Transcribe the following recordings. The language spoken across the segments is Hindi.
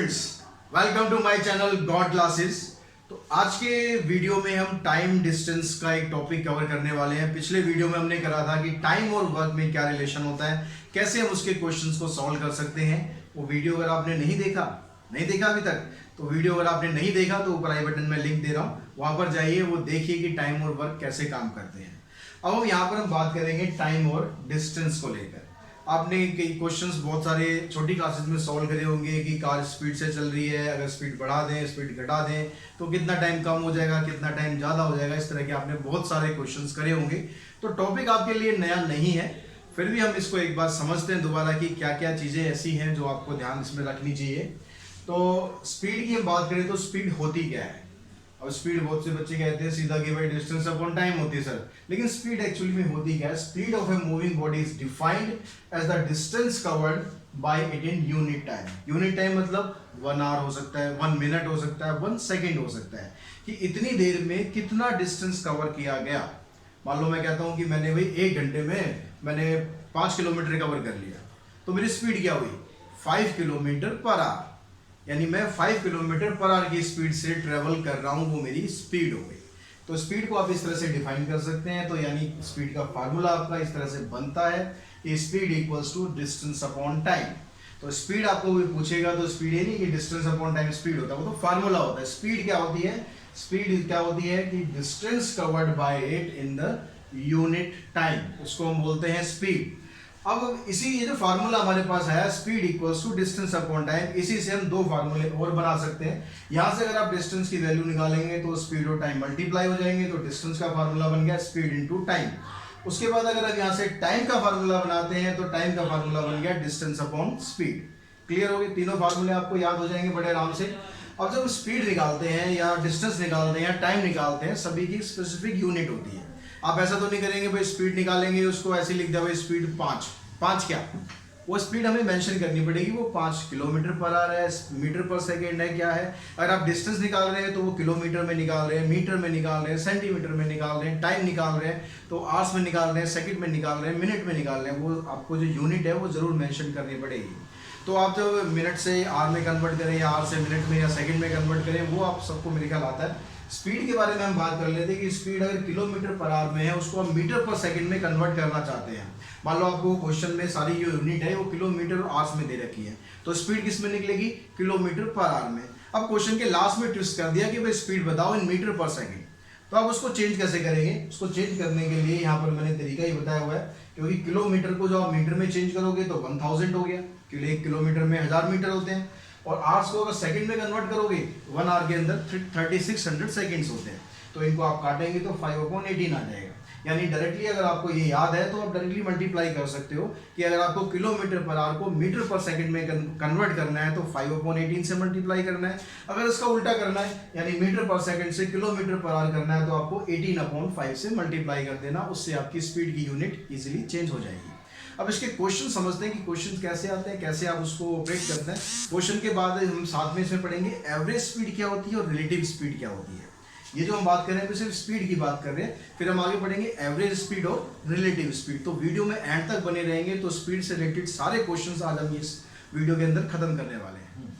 Students, welcome to my channel God classes. तो आज के वीडियो में हम टाइम डिस्टेंस का एक टॉपिक कवर करने वाले हैं। पिछले वीडियो में हमने करा था कि टाइम और वर्क में क्या रिलेशन होता है, कैसे हम उसके क्वेश्चंस को सॉल्व कर सकते हैं। वो वीडियो अगर आपने नहीं देखा अभी तक, तो वीडियो अगर आपने नहीं देखा तो ऊपर आई बटन में लिंक दे रहा हूँ, वहां पर जाइए, वो देखिए कि टाइम और वर्क कैसे काम करते हैं। अब हम यहाँ पर हम बात करेंगे टाइम और डिस्टेंस को लेकर। आपने कई क्वेश्चंस बहुत सारे छोटी क्लासेस में सॉल्व करे होंगे कि कार स्पीड से चल रही है, अगर स्पीड बढ़ा दें, स्पीड घटा दें तो कितना टाइम कम हो जाएगा, कितना टाइम ज़्यादा हो जाएगा। इस तरह के आपने बहुत सारे क्वेश्चंस करे होंगे। तो टॉपिक आपके लिए नया नहीं है, फिर भी हम इसको एक बार समझते हैं दोबारा कि क्या क्या चीज़ें ऐसी हैं जो आपको ध्यान इसमें रखनी चाहिए। तो स्पीड की हम बात करें तो स्पीड होती क्या है। अब स्पीड बहुत से बच्चे कहते हैं सीधा कि भाई डिस्टेंस अपॉन टाइम होती है सर, लेकिन स्पीड एक्चुअली में होती क्या है। Speed of a moving body is defined as the distance covered by it in unit time. Unit time मतलब 1 आवर हो सकता है, 1 मिनट हो सकता है, 1 सेकेंड हो सकता है, कि इतनी देर में कितना डिस्टेंस कवर किया गया। मान लो मैं कहता हूँ कि मैंने भाई 1 घंटे में मैंने 5 किलोमीटर कवर कर लिया, तो मेरी स्पीड क्या हुई, 5 किलोमीटर पर आवर। यानी मैं 5 किलोमीटर पर आवर की स्पीड से ट्रेवल कर रहा हूँ, वो मेरी स्पीड हो गई। तो स्पीड को आप इस तरह से डिफाइन कर सकते हैं। तो यानी स्पीड का फार्मूला आपका इस तरह से बनता है कि speed equals to distance upon time. तो स्पीड आपको भी पूछेगा तो स्पीड ये नहीं कि डिस्टेंस अपॉन टाइम स्पीड होता है, वो तो फार्मूला होता है। स्पीड क्या होती है, स्पीड क्या होती है कि distance covered by it in the unit time, उसको हम बोलते हैं स्पीड। अब इसी ये जो फार्मूला हमारे पास है speed equals to distance upon time, इसी से हम 2 फार्मूले और बना सकते हैं। यहाँ से अगर आप डिस्टेंस की वैल्यू निकालेंगे तो स्पीड और टाइम मल्टीप्लाई हो जाएंगे, तो डिस्टेंस का फार्मूला बन गया स्पीड इनटू टाइम। उसके बाद अगर आप यहाँ से टाइम का फार्मूला बनाते हैं तो टाइम का फार्मूला बन गया डिस्टेंस अपॉन स्पीड। क्लियर हो गए, तीनों फार्मूले आपको याद हो जाएंगे बड़े आराम से। अब जब स्पीड निकालते हैं या डिस्टेंस निकालते हैं या टाइम निकालते हैं, सभी की स्पेसिफिक यूनिट होती है। आप ऐसा तो नहीं करेंगे भाई स्पीड निकालेंगे उसको ऐसे लिख दिया भाई स्पीड 5 क्या, वो स्पीड हमें मेंशन करनी पड़ेगी, वो 5 किलोमीटर पर आवर है, मीटर पर सेकेंड है, क्या है। अगर आप डिस्टेंस निकाल रहे हैं तो वो किलोमीटर में निकाल रहे हैं, मीटर में निकाल रहे हैं, सेंटीमीटर में निकाल रहे हैं, टाइम निकाल रहे हैं तो आवर्स में निकाल रहे हैं, सेकंड में निकाल रहे हैं, मिनट में निकाल रहे हैं, वो आपको जो यूनिट है वो जरूर मेंशन करनी पड़ेगी। तो आप जब मिनट से आवर में कन्वर्ट करें या आवर से मिनट में या सेकंड में कन्वर्ट करें, वो आप सबको मेरे ख्याल आता है। स्पीड के बारे में हम बात कर लेते हैं कि स्पीड अगर किलोमीटर पर आवर में है उसको हम मीटर पर सेकंड में कन्वर्ट करना चाहते हैं। मान लो आपको क्वेश्चन में सारी जो यूनिट है वो किलोमीटर और आवर्स में दे रखी है, तो स्पीड किस में निकलेगी, किलोमीटर पर आवर में। अब क्वेश्चन के लास्ट में ट्विस्ट कर दिया कि भाई स्पीड बताओ इन मीटर पर सेकंड, तो आप उसको चेंज कैसे करेंगे। उसको चेंज करने के लिए यहाँ पर मैंने तरीका ही बताया हुआ है, क्योंकि किलोमीटर को जो आप मीटर में चेंज करोगे तो 1000 हो गया, क्योंकि 1 किलोमीटर में 1000 मीटर होते हैं। और आवर्स को अगर सेकंड में कन्वर्ट करोगे 1 आवर के अंदर 3600 सेकंड्स होते हैं, तो इनको आप काटेंगे तो 5/18 आ जाएगा। यानी डायरेक्टली अगर आपको ये याद है तो आप डायरेक्टली मल्टीप्लाई कर सकते हो कि अगर आपको किलोमीटर पर आवर को मीटर पर सेकंड में कन्वर्ट करना है तो 5/18 से मल्टीप्लाई करना है। अगर इसका उल्टा करना है यानी मीटर पर सेकंड से किलोमीटर पर आवर करना है तो आपको 18/5 से मल्टीप्लाई कर देना, उससे आपकी स्पीड की यूनिट इजीली चेंज हो जाएगी। अब इसके क्वेश्चन समझते हैं कि क्वेश्चन कैसे आते हैं, कैसे आप उसको ऑपरेट करते हैं। क्वेश्चन के बाद हम साथ में इसमें पढ़ेंगे एवरेज स्पीड क्या होती है और रिलेटिव स्पीड क्या होती है। ये जो हम बात कर रहे हैं सिर्फ स्पीड की बात कर रहे हैं, फिर हम आगे पढ़ेंगे एवरेज स्पीड और रिलेटिव स्पीड। तो वीडियो में एंड तक बने रहेंगे, तो स्पीड से रिलेटेड सारे क्वेश्चंस आज हम इस वीडियो के अंदर खत्म करने वाले हैं।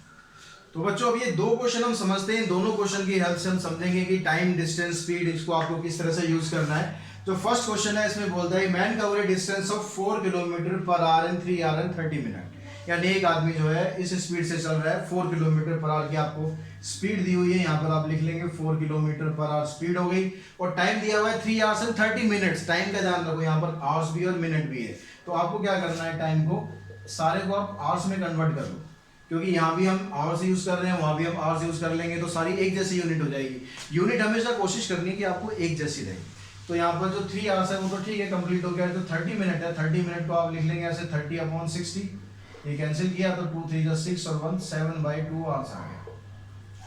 तो बच्चों अब ये 2 क्वेश्चन हम समझते हैं, दोनों क्वेश्चन की हेल्प से हम समझेंगे कि टाइम डिस्टेंस स्पीड इसको आपको किस तरह से यूज करना है। जो फर्स्ट क्वेश्चन है इसमें बोलता है man cover A distance of 4 kilometre per our in 3 our and 30 minute. यानी एक आदमी जो है इस स्पीड से चल रहा है, 4 किलोमीटर पर आवर की आपको स्पीड दी हुई है, यहाँ पर आप लिख लेंगे 4 किलोमीटर पर आवर स्पीड हो गई, और टाइम दिया हुआ है 3 आवर्स एंड 30 मिनट्स। टाइम का ध्यान रखो, यहाँ पर आवर्स भी और मिनट भी है, तो आपको क्या करना है, टाइम को सारे को आप आवर्स में कन्वर्ट कर लो, क्योंकि यहाँ भी हम आवर्स यूज कर रहे हैं, वहाँ भी हम आवर्स यूज कर लेंगे, तो सारी एक जैसी यूनिट हो जाएगी। यूनिट हमेशा कोशिश करनी है कि आपको एक जैसी रहे। तो यहाँ पर जो 3 आवर्स है वो तो ठीक है, कंप्लीट हो गया है। तो 30 मिनट है, 30 मिनट को आप लिख लेंगे ऐसे 30/60, ये कैंसिल किया तो 2 3 6 और 1 7/2 आवर्स आ गया।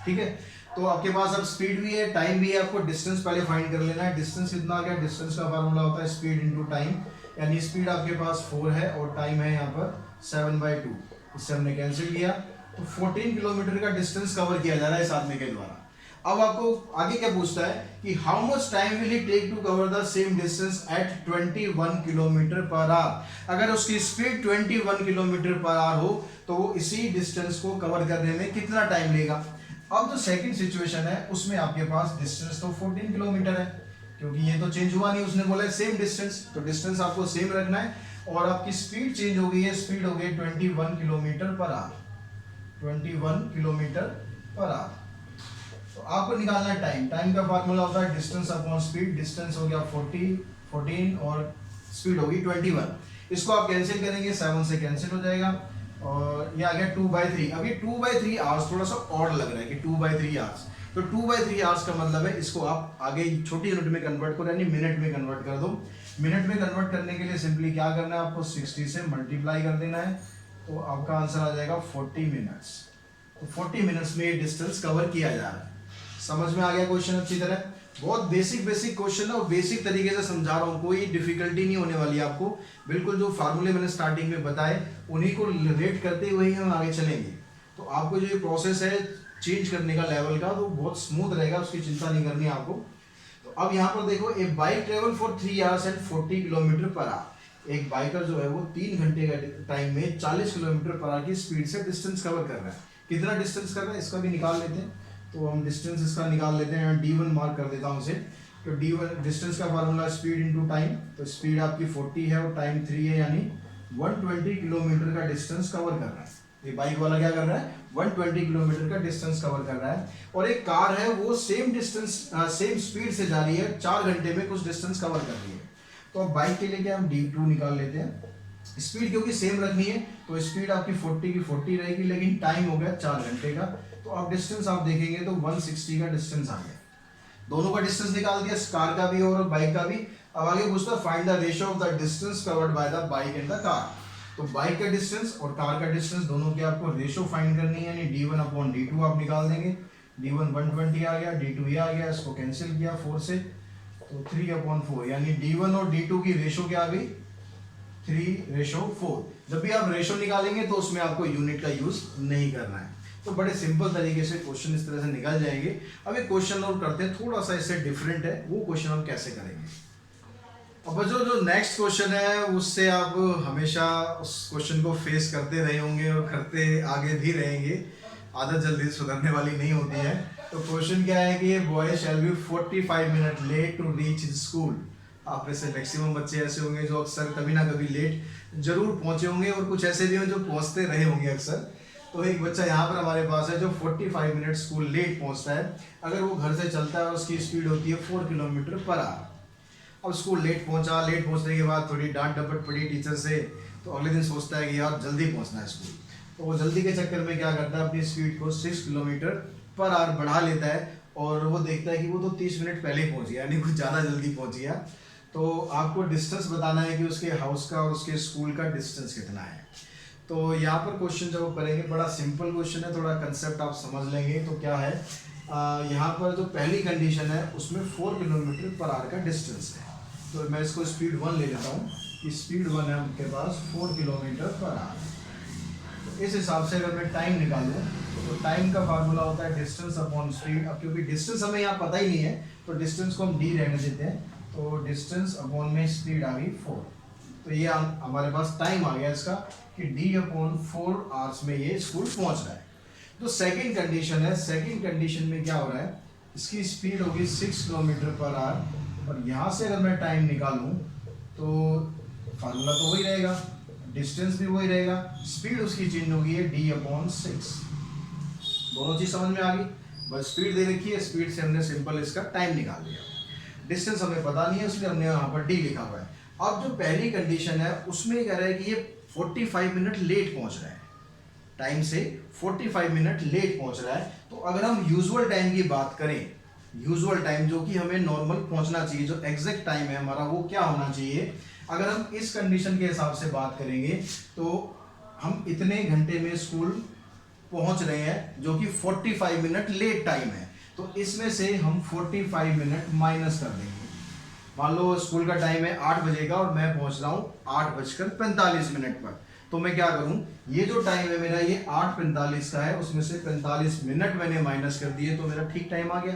ठीक है, तो आपके पास अब स्पीड भी है, टाइम भी है, आपको डिस्टेंस पहले फाइंड कर लेना है। डिस्टेंस कितना आ गया, डिस्टेंस का फार्मूला होता है स्पीड इनटू टाइम, यानी स्पीड आपके पास 4 है और टाइम है यहाँ पर 7/2, इससे हमने कैंसिल किया तो 14 किलोमीटर का डिस्टेंस कवर किया जा रहा है इस आदमी के द्वारा। अब आपको आगे क्या पूछता है कि how much time will he take to cover the same distance at 21 kilometre per hour. अगर उसकी स्पीड 21 किलोमीटर पर आवर हो तो वो इसी डिस्टेंस को कवर करने में कितना टाइम लेगा। अब जो सेकंड सिचुएशन है उसमें आपके पास डिस्टेंस तो 14 किलोमीटर है, क्योंकि ये तो चेंज हुआ नहीं, उसने बोला सेम डिस्टेंस, तो डिस्टेंस आपको सेम रखना है। और आपकी स्पीड चेंज हो गई है, स्पीड हो गई 21 kilometre per our, 21 kilometre per our. तो आपको निकालना है टाइम। टाइम का फार्मूला होता है डिस्टेंस अपॉन स्पीड। डिस्टेंस हो गया 14 और स्पीड होगी 21। इसको आप कैंसिल करेंगे, 7 से कैंसिल हो जाएगा और ये आ गया 2/3। अब ये 2/3 आवर्स थोड़ा सा ऑड लग रहा है कि 2/3 आवर्स, तो 2/3 आवर्स का मतलब है इसको आप आगे छोटी यूनिट में कन्वर्ट करो, यानी मिनट में कन्वर्ट कर दो। मिनट में कन्वर्ट करने के लिए सिंपली क्या करना है, आपको 60 से मल्टीप्लाई कर देना है, तो आपका आंसर आ जाएगा 40 मिनट्स। तो 40 मिनट्स में ये डिस्टेंस कवर किया जा रहा है। समझ में आ गया क्वेश्चन अच्छी तरह। बहुत बेसिक क्वेश्चन है और बेसिक तरीके से समझा रहा हूँ, कोई डिफिकल्टी नहीं होने वाली आपको। बिल्कुल जो फार्मूले मैंने स्टार्टिंग में बताए उन्हीं को रिलेट करते हुए ही हम आगे चलेंगे। तो आपको जो ये प्रोसेस है चेंज करने का लेवल का, तो बहुत स्मूथ रहेगा, उसकी चिंता नहीं करनी है आपको। तो अब यहाँ पर देखो, a bike travel for 3 hours and 40 kilometre per hour. एक बाइकर जो है वो 3 घंटे का टाइम में 40 किलोमीटर पर आवर की स्पीड से डिस्टेंस कवर कर रहा है। कितना डिस्टेंस कर रहा है इसका भी निकाल लेते हैं। तो हम डिस्टेंस इसका निकाल लेते हैं, D1 मार्क कर देता हूँ उसे। तो D1 डिस्टेंस का फार्मूला स्पीड इनटू टाइम, तो स्पीड आपकी 40 है और टाइम 3 है, यानी 120 किलोमीटर का डिस्टेंस कवर कर रहा है। ये बाइक वाला क्या कर रहा है, 120 किलोमीटर का डिस्टेंस कवर कर रहा है। और एक कार है वो सेम डिस्टेंस सेम स्पीड से जा रही है, 4 घंटे में कुछ डिस्टेंस कवर कर रही है। तो अब बाइक के लिए क्या हम D2 निकाल लेते हैं। स्पीड क्योंकि सेम रखनी है तो स्पीड आपकी 40 की 40 रहेगी, लेकिन टाइम हो गया 4 घंटे का। तो अब डिस्टेंस आप देखेंगे तो 160 का डिस्टेंस आ गया। दोनों का डिस्टेंस निकाल दिया, कार का भी और बाइक का भी। अब आगे पूछता है find the ratio of the distance covered by the bike and the car. तो बाइक का डिस्टेंस और कार का डिस्टेंस दोनों की आपको रेशियो फाइंड करनी है, यानी D1 अपॉन D2 आप निकाल देंगे। D1 120 आ गया, D2 ये आ गया, इसको कैंसिल किया 4 से, तो 3/4, यानी D1 और D2 की रेशियो क्या आ गई, 3/4। जब भी आप रेशियो निकालेंगे तो उसमें आपको यूनिट का यूज नहीं करना है। तो बड़े सिंपल तरीके से क्वेश्चन इस तरह से निकल जाएंगे। अब एक क्वेश्चन और करते हैं, थोड़ा सा इससे डिफरेंट है, वो क्वेश्चन हम कैसे करेंगे। अब जो नेक्स्ट क्वेश्चन है उससे आप हमेशा उस क्वेश्चन को फेस करते रहे होंगे और करते आगे भी रहेंगे, आदत जल्दी सुधरने वाली नहीं होती है। तो क्वेश्चन क्या है कि boy shall be 45 minute late to reach school. आप में से मैक्सिमम बच्चे ऐसे होंगे जो अक्सर कभी ना कभी लेट जरूर पहुंचे होंगे, और कुछ ऐसे भी होंगे जो पहुंचते रहे होंगे अक्सर। तो एक बच्चा यहाँ पर हमारे पास है जो 45 मिनट स्कूल लेट पहुंचता है। अगर वो घर से चलता है और उसकी स्पीड होती है 4 किलोमीटर पर आवर। अब स्कूल लेट पहुंचा, लेट पहुंचने के बाद थोड़ी डांट डपट पड़ी टीचर से, तो अगले दिन सोचता है कि यार जल्दी पहुंचना है स्कूल। तो वो जल्दी के चक्कर में क्या करता है, अपनी स्पीड को 6 किलोमीटर पर आवर बढ़ा लेता है, और वो देखता है कि वो तो 30 मिनट पहले ही पहुंच गया, यानी कुछ ज़्यादा जल्दी पहुंच गया। तो आपको डिस्टेंस बताना है कि उसके हाउस का और उसके स्कूल का डिस्टेंस कितना है। तो यहाँ पर क्वेश्चन जब करेंगे, बड़ा सिंपल क्वेश्चन है, थोड़ा कंसेप्ट आप समझ लेंगे। तो क्या है, यहाँ पर जो पहली कंडीशन है उसमें 4 किलोमीटर पर आवर का डिस्टेंस है। तो मैं इसको स्पीड 1 ले लेता हूँ कि स्पीड 1 है उनके पास 4 किलोमीटर पर आवर। तो इस हिसाब से अगर मैं टाइम निकालूँ तो टाइम का फार्मूला होता है डिस्टेंस अपॉन स्पीड। अब क्योंकि डिस्टेंस हमें यहाँ पता ही नहीं है तो डिस्टेंस को हम D रहने देते हैं। तो डिस्टेंस अपॉन में स्पीड आ गई 4, तो ये हमारे पास टाइम आ गया इसका कि D/4 आवर्स में ये स्कूल पहुंच रहा है। तो सेकंड कंडीशन है, सेकंड कंडीशन में क्या हो रहा है, इसकी स्पीड होगी 6 किलोमीटर पर आवर, और यहाँ से अगर मैं टाइम निकालूं तो फार्मूला तो वही रहेगा, डिस्टेंस भी वही रहेगा, स्पीड उसकी चेंज होगी है D/6। दोनों चीज समझ में आ गई। बस स्पीड दे रखी है, स्पीड से हमने सिंपल इसका टाइम निकाल दिया। डिस्टेंस हमें पता नहीं है इसलिए हमने यहाँ पर D लिखा हुआ है। अब जो पहली कंडीशन है उसमें कह रहा है कि ये 45 मिनट लेट पहुंच रहा है, टाइम से 45 मिनट लेट पहुंच रहा है। तो अगर हम यूजुअल टाइम की बात करें, यूजुअल टाइम जो कि हमें नॉर्मल पहुंचना चाहिए, जो एग्जैक्ट टाइम है हमारा, वो क्या होना चाहिए। अगर हम इस कंडीशन के हिसाब से बात करेंगे तो हम इतने घंटे में स्कूल पहुंच रहे हैं, जो कि 45 मिनट लेट टाइम है। तो इसमें से हम 45 मिनट माइनस कर देंगे। मान लो स्कूल का टाइम है 8 बजे का और मैं पहुंच रहा हूँ 8:45 पर, तो मैं क्या करूं, ये जो टाइम है मेरा ये 8:45 का है, उसमें से 45 मिनट मैंने माइनस कर दिए तो मेरा ठीक टाइम आ गया।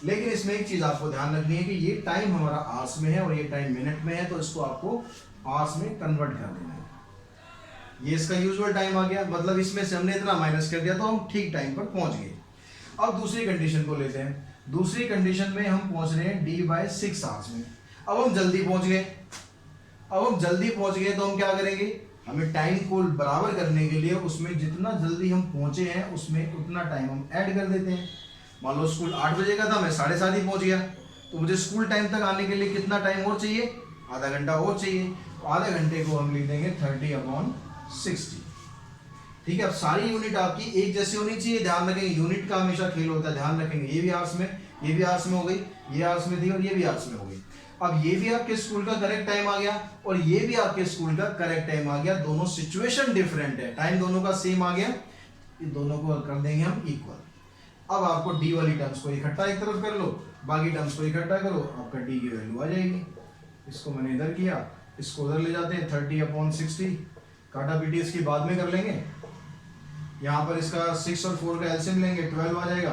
लेकिन इसमें एक चीज आपको ध्यान रखनी है कि ये टाइम हमारा आवर्स में है और ये टाइम मिनट में है, तो इसको आपको आवर्स में कन्वर्ट कर देना है। ये इसका यूजुअल टाइम आ गया, मतलब इसमें से हमने इतना माइनस कर दिया तो हम ठीक टाइम पर पहुंच गए। अब दूसरी कंडीशन को लेते हैं। दूसरी कंडीशन में हम पहुंच रहे हैं D/6 आवर्स में। अब हम जल्दी पहुंच गए। तो हम क्या करेंगे, हमें टाइम को बराबर करने के लिए उसमें जितना जल्दी हम पहुंचे हैं उसमें उतना टाइम हम ऐड कर देते हैं। मान लो स्कूल 8 बजे का था, मैं 7:30 ही पहुंच गया, तो मुझे स्कूल टाइम तक आने के लिए कितना टाइम और चाहिए, आधा घंटा और चाहिए। तो आधे घंटे को हम लिख देंगे 30/60। ठीक है, अब सारी यूनिट आपकी एक जैसी होनी चाहिए। ध्यान रखेंगे यूनिट का हमेशा खेल होता है, ध्यान रखेंगे। ये भी आवर्स में, ये भी आवर्स में हो गई, ये आवर्स में थी और ये भी आवर्स में हो गई। अब ये भी आपके स्कूल का करेक्ट टाइम आ गया और ये भी आपके स्कूल का करेक्ट टाइम आ गया। दोनों सिचुएशन डिफरेंट है, टाइम दोनों का सेम आ गया, ये दोनों को कर देंगे हम इक्वल। अब आपको डी वाली टर्म्स को इकट्ठा एक तरफ कर लो, बाकी टर्म्स को इकट्ठा करो, आपका डी की वैल्यू आ जाएगी। इसको मैंने इधर किया, इसको उधर ले जाते हैं, 30/60। काटा पीटी इसकी बाद में कर लेंगे। यहाँ पर इसका 6 और 4 का एलसीएम लेंगे, 12 आ जाएगा।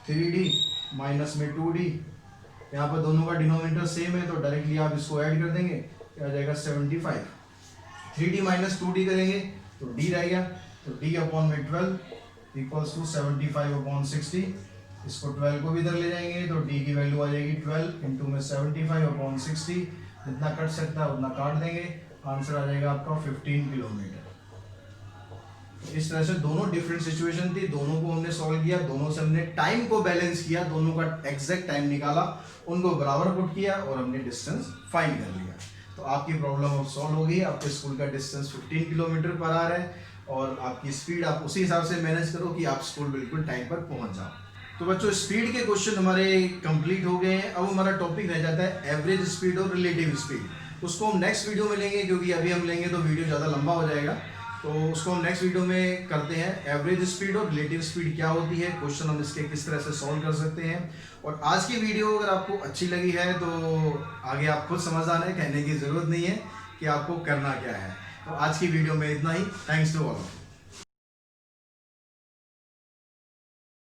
3D माइनस में 2D, यहाँ पर दोनों का डिनोमिनेटर सेम है तो डायरेक्टली आप इसको ऐड कर देंगे, क्या आ जाएगा 75। 3D माइनस 2D करेंगे तो D रह गया, तो D/12 इक्वल्स टू 75/60। इसको 12 को भी इधर ले जाएंगे तो D की वैल्यू आ जाएगी 12 इंटू में 75/60। जितना कट सकता है उतना काट देंगे, आंसर आ जाएगा आपका 15 किलोमीटर। इस तरह से दोनों डिफरेंट सिचुएशन थी, दोनों को हमने सॉल्व किया, दोनों से हमने टाइम को बैलेंस किया, दोनों का एग्जैक्ट टाइम निकाला, उनको बराबर पुट किया और हमने डिस्टेंस फाइंड कर लिया। तो आपकी प्रॉब्लम अब सॉल्व हो गई। आपके स्कूल का डिस्टेंस 15 किलोमीटर पर आ रहा है और आपकी स्पीड आप उसी हिसाब से मैनेज करो कि आप स्कूल बिल्कुल टाइम पर पहुंच जाओ। तो बच्चों स्पीड के क्वेश्चन हमारे कंप्लीट हो गए हैं। अब हमारा टॉपिक रह जाता है एवरेज स्पीड और रिलेटिव स्पीड। उसको हम नेक्स्ट वीडियो में लेंगे, क्योंकि अभी हम लेंगे तो वीडियो ज़्यादा लंबा हो जाएगा, तो उसको हम नेक्स्ट वीडियो में करते हैं। एवरेज स्पीड और रिलेटिव स्पीड क्या होती है, क्वेश्चन हम इसके किस तरह से सॉल्व कर सकते हैं। और आज की वीडियो अगर आपको अच्छी लगी है तो आगे आप खुद समझ आना है, कहने की ज़रूरत नहीं है कि आपको करना क्या है। तो आज की वीडियो में इतना ही। Thanks to all.